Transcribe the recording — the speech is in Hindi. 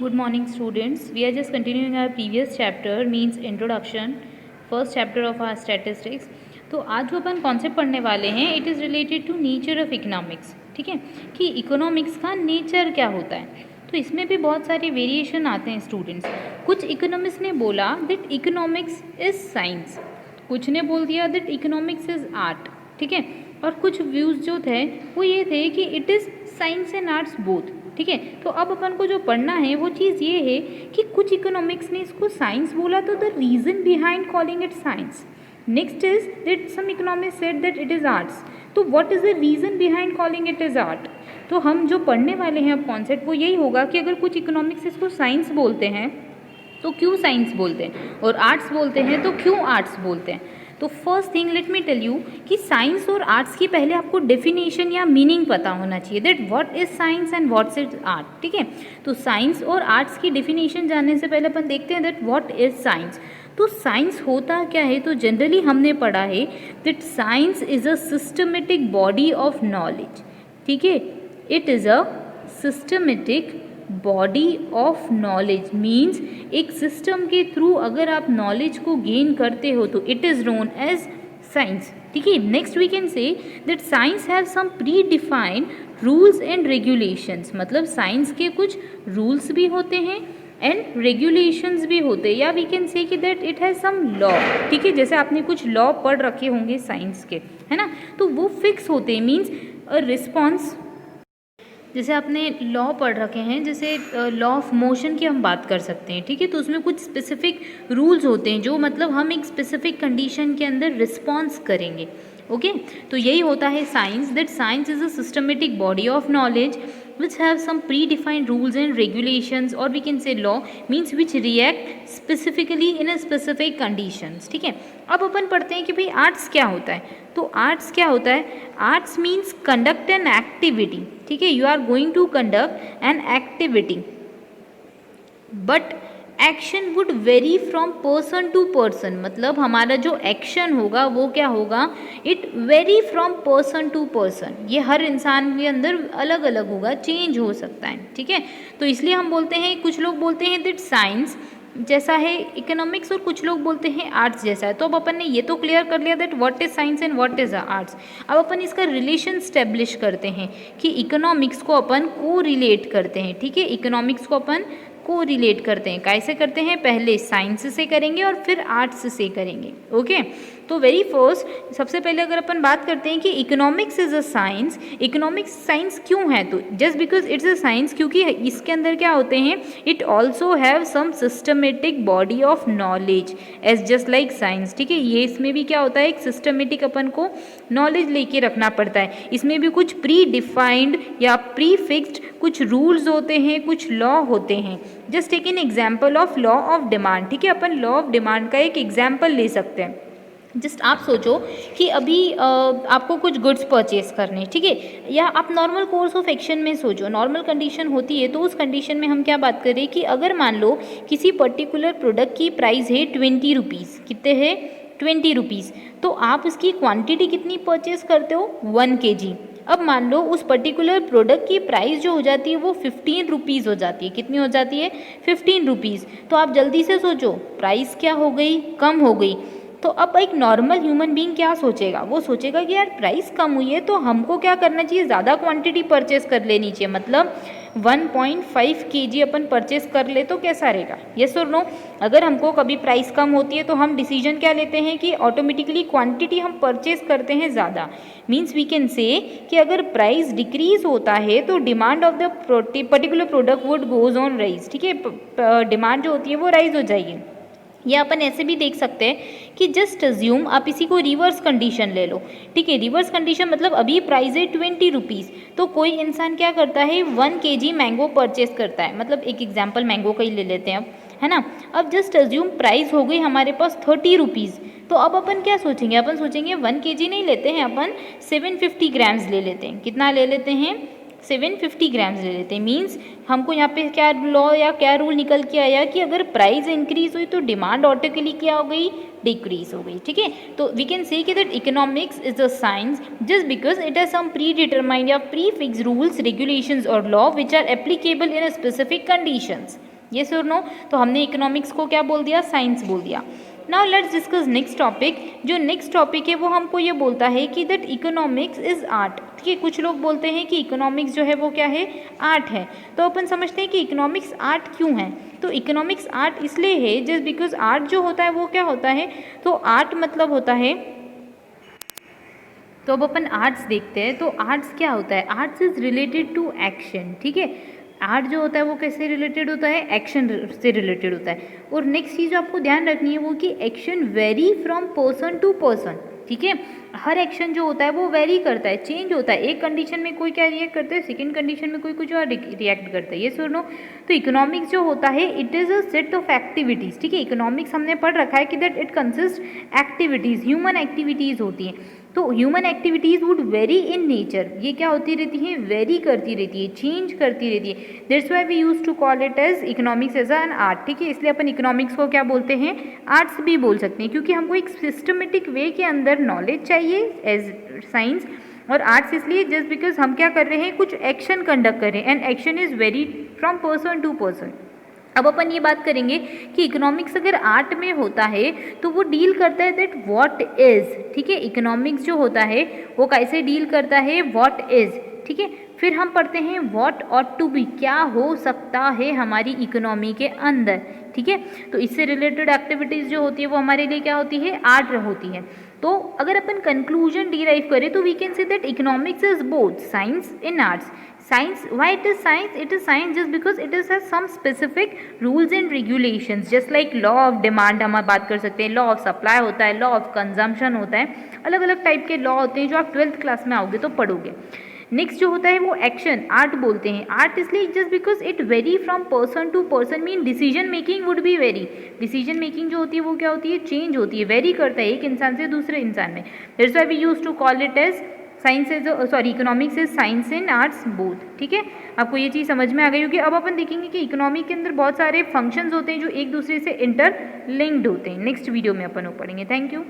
Good morning, students. We are just continuing our previous chapter, means introduction, first chapter of our statistics. तो आज जो अपन कॉन्सेप्ट पढ़ने वाले हैं it is related to nature of economics. ठीक है कि इकोनॉमिक्स का नेचर क्या होता है. तो इसमें भी बहुत सारे वेरिएशन आते हैं स्टूडेंट्स. कुछ इकोनॉमिस्ट ने बोला दैट इकोनॉमिक्स इज साइंस, कुछ ने बोल दिया दैट इकोनॉमिक्स इज आर्ट. ठीक है, और कुछ व्यूज़ जो थे वो ये थे कि it is science and arts both. ठीक है, तो अब अपन को जो पढ़ना है वो चीज़ ये है कि कुछ इकोनॉमिक्स ने इसको साइंस बोला तो the reason behind calling it science. Next is that some economist said that it is arts. तो what is the reason behind calling it is art. तो हम जो पढ़ने वाले हैं अब कॉन्सेप्ट वो यही होगा कि अगर कुछ इकोनॉमिक्स इसको साइंस बोलते हैं तो क्यों साइंस बोलते हैं, और आर्ट्स बोलते हैं तो क्यों आर्ट्स बोलते हैं. तो first thing let me tell you कि साइंस और आर्ट्स की पहले आपको डेफिनेशन या मीनिंग पता होना चाहिए that what is science and what's is art. ठीक है, तो साइंस और आर्ट्स की डेफिनेशन जानने से पहले अपन देखते हैं दैट व्हाट इज साइंस. तो साइंस होता क्या है. तो जनरली हमने पढ़ा है that science is a systematic body of knowledge. ठीक है, it is a systematic body of knowledge means एक सिस्टम के थ्रू अगर आप नॉलेज को गेन करते हो तो it is known as science. ठीक है, next we can say that science have some predefined rules and regulations. मतलब साइंस के कुछ रूल्स भी होते हैं एंड रेगुलेशंस भी होते हैं, या वी कैन से कि that it has some law. ठीक है, जैसे आपने कुछ लॉ पढ़ रखे होंगे साइंस के, है ना, तो वो फिक्स होते हैं. मीन्स अ रिस्पॉन्स, जैसे आपने लॉ पढ़ रखे हैं, जैसे लॉ ऑफ मोशन की हम बात कर सकते हैं. ठीक है, तो उसमें कुछ स्पेसिफिक रूल्स होते हैं जो मतलब हम एक स्पेसिफिक कंडीशन के अंदर रिस्पॉन्स करेंगे. ओके, तो यही होता है science. That science is a systematic body of knowledge which have some predefined rules and regulations, or we can say law means which react specifically in a specific conditions. ठीक है, अब अपन पढ़ते हैं कि भाई आर्ट्स क्या होता है. तो आर्ट्स क्या होता है. Arts means conduct an activity. ठीक है, you are going to conduct an activity but action would vary from person to person. मतलब हमारा जो एक्शन होगा वो क्या होगा, it vary from person to person. ये हर इंसान के अंदर अलग अलग होगा, चेंज हो सकता है. ठीक है, तो इसलिए हम बोलते हैं, कुछ लोग बोलते हैं दैट साइंस जैसा है इकोनॉमिक्स और कुछ लोग बोलते हैं आर्ट्स जैसा है. तो अब अपन ने ये तो क्लियर कर लिया that what is science and what is arts. अब अपन इसका रिलेशन स्टेब्लिश करते हैं कि इकोनॉमिक्स को अपन को रिलेट करते हैं. ठीक है, इकोनॉमिक्स को अपन को रिलेट करते हैं. कैसे करते हैं, पहले साइंस से करेंगे और फिर आर्ट्स से करेंगे. ओके, तो वेरी फर्स्ट सबसे पहले अगर अपन बात करते हैं कि economics is a science. Economics science क्यों है, तो just because it's a science क्योंकि इसके अंदर क्या होते हैं, it also have some systematic body of knowledge as just like science. ठीक है, ये इसमें भी क्या होता है, एक सिस्टमेटिक अपन को नॉलेज लेके रखना पड़ता है. इसमें भी कुछ प्री डिफाइंड या प्री फिक्स्ड कुछ रूल्स होते हैं, कुछ लॉ होते हैं. Just take an example of law of demand. ठीक है, अपन लॉ ऑफ डिमांड का एक एग्जाम्पल ले सकते हैं. जस्ट आप सोचो कि अभी आपको कुछ गुड्स परचेज करने, ठीक है, या आप नॉर्मल कोर्स ऑफ एक्शन में सोचो, नॉर्मल कंडीशन होती है तो उस कंडीशन में हम क्या बात करें कि अगर मान लो किसी पर्टिकुलर प्रोडक्ट की प्राइस है 20 रुपीज़. कितने है, 20 रुपीज़. तो आप उसकी क्वांटिटी कितनी परचेज करते हो, 1 kg. अब मान लो उस पर्टिकुलर प्रोडक्ट की प्राइस जो हो जाती है वो 15 रुपीज़ हो जाती है. कितनी हो जाती है, 15 रुपीज़. तो आप जल्दी से सोचो प्राइस क्या हो गई, कम हो गई. तो अब एक नॉर्मल ह्यूमन बीइंग क्या सोचेगा, वो सोचेगा कि यार प्राइस कम हुई है तो हमको क्या करना चाहिए, ज़्यादा क्वांटिटी परचेज कर लेनी चाहिए. मतलब 1.5 kg अपन परचेज कर ले तो कैसा रहेगा, यस और नो. अगर हमको कभी प्राइस कम होती है तो हम डिसीजन क्या लेते हैं कि ऑटोमेटिकली क्वांटिटी हम परचेज करते हैं ज़्यादा. मीन्स वी कैन से कि अगर प्राइस डिक्रीज होता है तो demand of the particular product would goes on rise. ठीक है, डिमांड जो होती है वो राइज हो जाएगी. या अपन ऐसे भी देख सकते हैं कि जस्ट अज्यूम आप इसी को रिवर्स कंडीशन ले लो. ठीक है, रिवर्स कंडीशन मतलब अभी प्राइस है 20 रुपीज़ तो कोई इंसान क्या करता है 1 kg मैंगो परचेस करता है. मतलब एक एग्जांपल मैंगो का ही ले लेते हैं अब, है ना. अब जस्ट अज्यूम प्राइस हो गई हमारे पास 30 रुपीज़. तो अब अपन क्या सोचेंगे, अपन सोचेंगे 1 kg नहीं लेते हैं, अपन 750 ग्राम्स ले लेते हैं. कितना ले लेते हैं, 750 ग्राम्स ले लेते हैं। मीन्स हमको यहाँ पे क्या लॉ या क्या रूल निकल के आया कि अगर प्राइस इंक्रीज हुई तो डिमांड ऑटोमेटिकली क्या हो गई, डिक्रीज हो गई। ठीक है, तो वी कैन से कि that economics is a science just because it has some predetermined या प्री फिक्स रूल्स, रेगुलेशंस और law which are applicable in specific conditions. Yes और नो? तो हमने इकोनॉमिक्स को क्या बोल दिया, साइंस बोल दिया। Now let's discuss next topic. जो नेक्स्ट टॉपिक है वो हमको ये बोलता है कि दैट इकोनॉमिक्स इज आर्ट। ठीक है, कुछ लोग बोलते हैं कि इकोनॉमिक्स जो है वो क्या है, आर्ट है। तो अपन समझते हैं कि इकोनॉमिक्स आर्ट क्यों है। तो इकोनॉमिक्स आर्ट इसलिए है जस्ट बिकॉज आर्ट जो होता है वो क्या होता है, तो आर्ट मतलब होता है, तो अब अपन आर्ट्स देखते हैं। तो आर्ट्स क्या होता है, arts is related to action. ठीक है, आर्ट जो होता है वो कैसे रिलेटेड होता है, एक्शन से रिलेटेड होता है। और नेक्स्ट चीज़ जो आपको ध्यान रखनी है वो कि action vary from person to person. ठीक है, हर एक्शन जो होता है वो वेरी करता है, चेंज होता है। एक कंडीशन में कोई क्या रिएक्ट करता है, सेकंड कंडीशन में कोई कुछ और रिएक्ट करता है। ये सुनो, तो इकोनॉमिक्स जो होता है it is a set of activities. ठीक है, इकोनॉमिक्स हमने पढ़ रखा है कि that it consist activities, human activities होती हैं। तो human activities would very in nature, ये क्या होती रहती हैं, वेरी करती रहती है, चेंज करती रहती है। That's why we use to call it as economics as an art. ठीक है, इसलिए अपन इकोनॉमिक्स को क्या बोलते हैं, आर्ट्स भी बोल सकते हैं, क्योंकि हमको एक सिस्टमेटिक वे के अंदर नॉलेज चाहिए एज साइंस। और आर्ट्स इसलिए जस्ट बिकॉज हम क्या कर रहे हैं, कुछ एक्शन कंडक्ट कर रहे हैं and action is vary from person to person. अब अपन ये बात करेंगे कि इकोनॉमिक्स अगर आर्ट में होता है तो वो डील करता है दैट व्हाट इज। ठीक है, इकोनॉमिक्स जो होता है वो कैसे डील करता है, व्हाट इज। ठीक है, फिर हम पढ़ते हैं व्हाट ऑट टू बी, क्या हो सकता है हमारी इकोनॉमी के अंदर। ठीक है, तो इससे रिलेटेड एक्टिविटीज़ जो होती है वो हमारे लिए क्या होती है, आर्ट होती है। तो अगर अपन कंक्लूजन डिराइव करें तो we can say that economics is both science in arts. Science, why it is science? It is science just because it is has some specific rules and regulations, just like law of demand हम बात कर सकते हैं, law of supply होता है, law of consumption होता है, अलग अलग टाइप के लॉ होते हैं जो आप 12th क्लास में आओगे तो पढ़ोगे। नेक्स्ट जो होता है वो एक्शन, आर्ट बोलते हैं। आर्ट इसलिए just because it vary from person to person, mean decision making would be vary. Decision making जो होती है वो क्या होती है, चेंज होती है, वेरी करता है एक इंसान से दूसरे इंसान में। That's why we use to call it as science is, sorry economics is science in arts both. ठीक है, आपको ये चीज़ समझ में आ गई, क्योंकि अब अपन देखेंगे कि इकोनॉमी के अंदर बहुत सारे फंक्शंस होते हैं जो एक दूसरे से इंटर लिंक्ड होते हैं। नेक्स्ट वीडियो में अपन वो पढ़ेंगे। Thank you.